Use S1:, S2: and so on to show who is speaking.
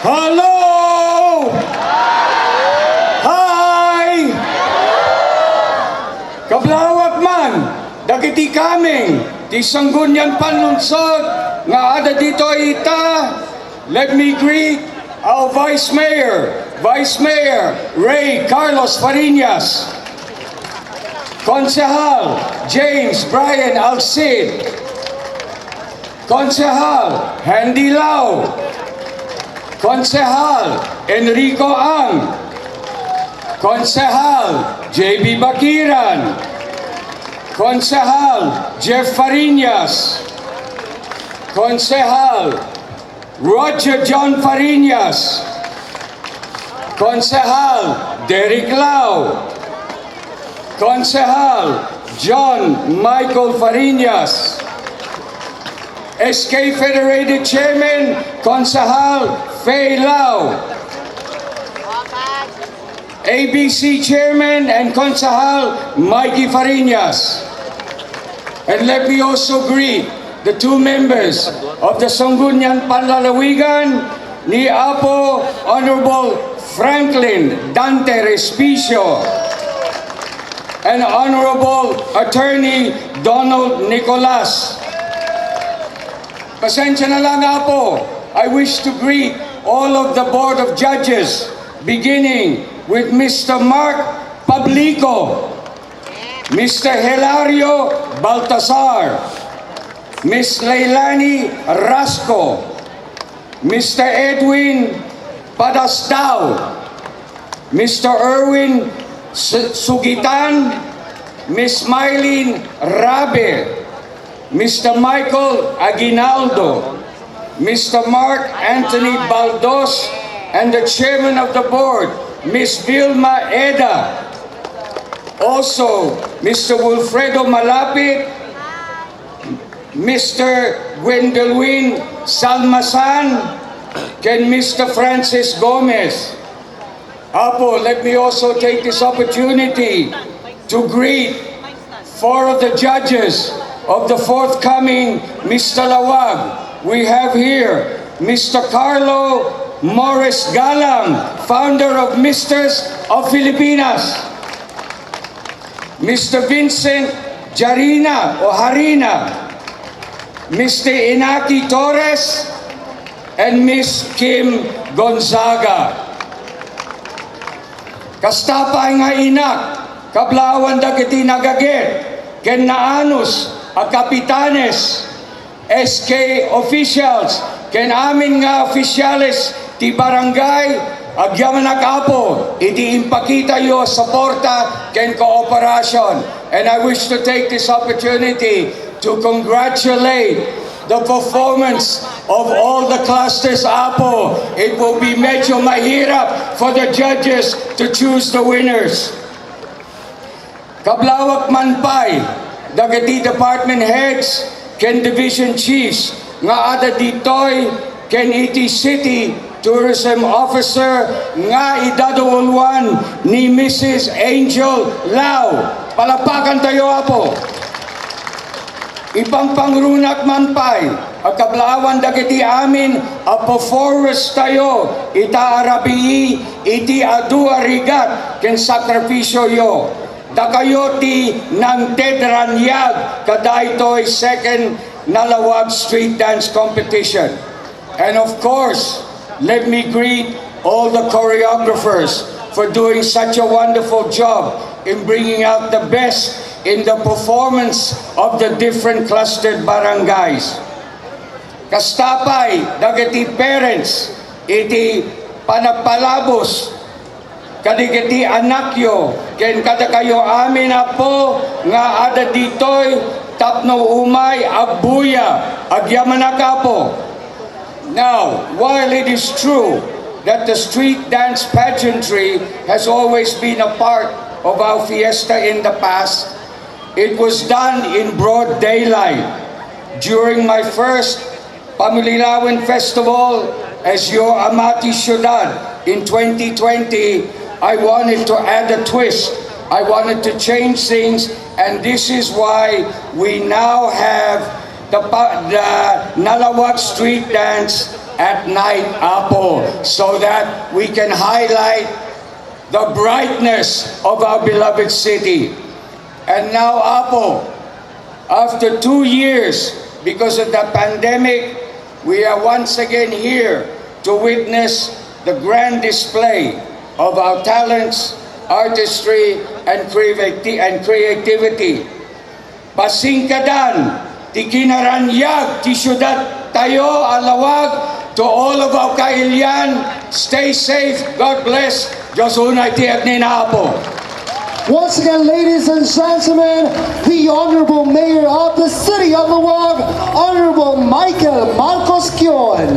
S1: Hello! Hi! Kablawak man, dagiti kaming, ti sanggunyan panlunsod, nga ada dito ita, let me greet our Vice Mayor Ray Carlos Fariñas, Konsehal James Brian Alcid, Konsehal Handy Lau, Konsehal Enrico Ang, Konsehal JB Bakiran, Konsehal Jeff Fariñas, Konsehal Roger John Fariñas, Konsehal Derek Lau, Konsehal John Michael Fariñas, SK Federated Chairman Konsehal Fei Lau, ABC Chairman and Konsehal Mikey Fariñas. And let me also greet the two members of the Sangguniang Panlalawigan ni Apo Honorable Franklin Dante Respicio and Honorable Attorney Donald Nicolas. Pasensya na lang Apo, I wish to greet all of the Board of Judges, beginning with Mr. Mark Pablico, Mr. Hilario Baltasar, Ms. Leilani Rasco, Mr. Edwin Padastao, Mr. Erwin Sugitan, Ms. Mylene Rabe, Mr. Michael Aguinaldo, Mr. Mark Anthony Baldos, and the Chairman of the Board, Ms. Vilma Eda. Also, Mr. Wilfredo Malapit, Mr. Gwendolyn Salmasan, and Mr. Francis Gomez. Apo, let me also take this opportunity to greet four of the judges of the forthcoming Miss Na-Laoag. We have here Mr. Carlo Morris Galang, founder of Misters of Filipinas, Mr. Vincent Jarina o Harina, Mr. Inaki Torres, and Miss Kim Gonzaga. Kastapay nga inak, kablawan dagiti nagaget, ken naanus a kapitanes, SK officials, ken amin nga oficiales ti barangay, agyaman akapo, iti impakita yo suporta ken kooperasyon. And I wish to take this opportunity to congratulate the performance of all the clusters, Apo. It will be medyo mahirap for the judges to choose the winners. Kablawak man pay, dagiti department heads, ken division chiefs, nga ada ditoy, ken iti city tourism officer, nga idadawalwan ni Mrs. Angel Lau. Palapakan tayo, Apo. Ibang pangrunak man pay, ang kablawan dagiti amin, a performers tayo, ita arabii, iti adu arigat, ken sakripisyo yo. Da kayo ti ng tedranyag, kadaytoy second Na-Laoag Street Dance Competition. And of course, let me greet all the choreographers for doing such a wonderful job in bringing out the best in the performance of the different clustered barangays. Kastapay, dagiti parents, iti panagpalabos, kadigiti anakyo, ken kada kayo amin apo, nga ada ditoy, tapno umay, agbuya, agyaman akapo. Now, while it is true that the street dance pageantry has always been a part of our fiesta in the past, it was done in broad daylight. During my first Pamililawin Festival as your Amati Siudad in 2020, I wanted to add a twist. I wanted to change things, and this is why we now have the Na-Laoag Street Dance at night, Apo, so that we can highlight the brightness of our beloved city. And now, Apo, after 2 years, because of the pandemic, we are once again here to witness the grand display of our talents, artistry, and creativity. Pasingkadan, ti kinaranyag, ti Siudad tayo, Na-Laoag, to all of our kailian, stay safe, God bless, Diyos unay tiyak ni Apo.
S2: Once again, ladies and gentlemen, the Honorable Mayor of the City of Na-Laoag, Honorable Michael Marcos Keon.